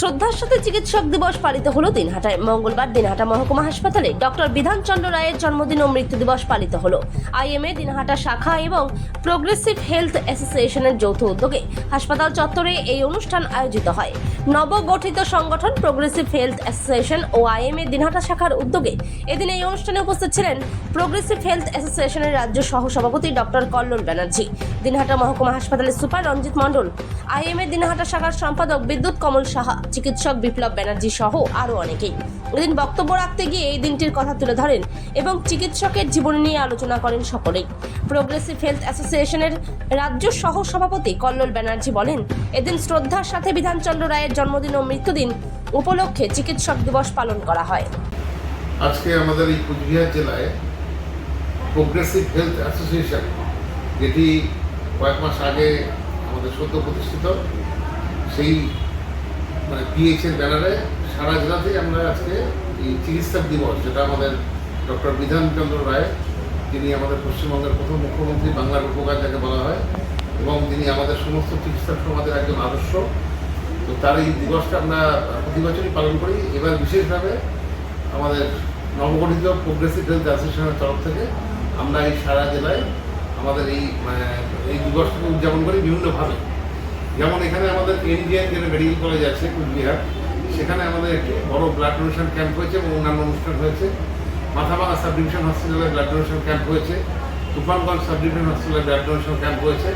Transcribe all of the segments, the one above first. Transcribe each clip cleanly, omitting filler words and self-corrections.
শ্রদ্ধার সাথে চিকিৎসক দিবস পালিত হলো দিনহাটায়। মঙ্গলবার দিনহাটা মহকুমা হাসপাতালে ডক্টর বিধানচন্দ্র রায়ের জন্মদিন ও মৃত্যু দিবস পালিত হলো। আইএমএ দিনহাটা শাখা এবং প্রোগ্রেসিভ হেলথ অ্যাসোসিয়েশনের যৌথ উদ্যোগে হাসপাতাল চত্বরে এই অনুষ্ঠান আয়োজিত হয়। নবগঠিত সংগঠন প্রোগ্রেসিভ হেলথ অ্যাসোসিয়েশন ও আইএমএ দিনহাটা শাখার উদ্যোগে এদিন এই অনুষ্ঠানে উপস্থিত ছিলেন প্রোগ্রেসিভ হেলথ অ্যাসোসিয়েশনের রাজ্য সহ সভাপতি ডক্টর কল্লোল ব্যানার্জি, দিনহাটা মহকুমা হাসপাতালের সুপার রঞ্জিত মণ্ডল, আইএমএ দিনহাটা শাখার সম্পাদক বিদ্যুৎ কমল সাহা, চিকিৎসক বিপ্লব ব্যানার্জি সহ আরও অনেকেই এদিন বক্তব্য রাখতে গিয়ে এই দিনটির কথা তুলে ধরেন এবং চিকিৎসকের জীবনী নিয়ে আলোচনা করেন সকলেই। প্রোগ্রেসিভ হেলথ অ্যাসোসিয়েশনের রাজ্য সহ সভাপতি কল্লোল ব্যানার্জি বলেন, এদিন শ্রদ্ধার সাথে বিধানচন্দ্র রায়ের জন্মদিন ও মৃত্যুদিন উপলক্ষে চিকিৎসক দিবস পালন করা হয়। আজকে আমাদের এই কুচবিহার জেলায় প্রোগ্রেসিভ হেলথ অ্যাসোসিয়েশন, যেটি কয়েক মাস আগে আমাদের সদ্য প্রতিষ্ঠিত, সেই পিএইচের ব্যানারে সারা জেলাতেই আমরা আজকে এই চিকিৎসক দিবস, যেটা আমাদের ডক্টর বিধানচন্দ্র রায়, যিনি আমাদের পশ্চিমবঙ্গের প্রথম মুখ্যমন্ত্রী, বাংলার উপকার যাকে বলা হয়, এবং তিনি আমাদের সমস্ত চিকিৎসক সমাজের একজন আদর্শ। তো তার এই দিবসটা আমরা প্রতি বছরই পালন করি। এবার বিশেষভাবে আমাদের নবগঠিত প্রোগ্রেসিভ হেলথ অ্যাসোসিয়েশনের তরফ থেকে আমরা এই সারা জেলায় আমাদের এই দিবসটাকে উদযাপন করি বিভিন্নভাবে। যেমন এখানে আমাদের এনজিএন যেটা মেডিকেল কলেজ আছে কুচবিহার, সেখানে আমাদের একটি বড় ব্লাড ডোনেশন ক্যাম্প হয়েছে এবং অন্যান্য অনুষ্ঠান হয়েছে। মাথাভাঙা সাব ডিভিশন হসপিটালে ব্লাড ডোনেশন ক্যাম্প হয়েছে, তুফানগঞ্জ সাব ডিভিশন হসপিটালে ব্লাড ডোনেশন ক্যাম্প হয়েছে।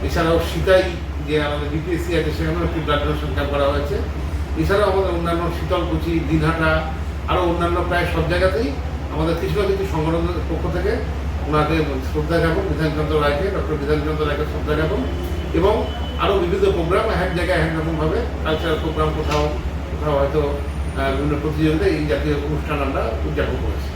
এছাড়াও সিতাই যে আমাদের বিপিএসসি আছে, সেখানেও একটি ব্লাড ডোনেশন ক্যাম্প করা হয়েছে। এছাড়াও আমাদের অন্যান্য শীতলকুচি, দিনহাটা, আরও অন্যান্য প্রায় সব জায়গাতেই আমাদের কিছু না কিছু সংগঠনের পক্ষ থেকে ওনাকে শ্রদ্ধা জ্ঞাপন, বিধানচন্দ্র রায়কে, ডক্টর বিধানচন্দ্র রায়কে শ্রদ্ধা জ্ঞাপন, এবং আরও বিবিধ প্রোগ্রাম এক জায়গায় এক রকমভাবে কালচারাল প্রোগ্রাম, কোথাও কোথাও হয়তো বিভিন্ন প্রতিযোগিতা, এই জাতীয় অনুষ্ঠান আমরা উদযাপন করেছি।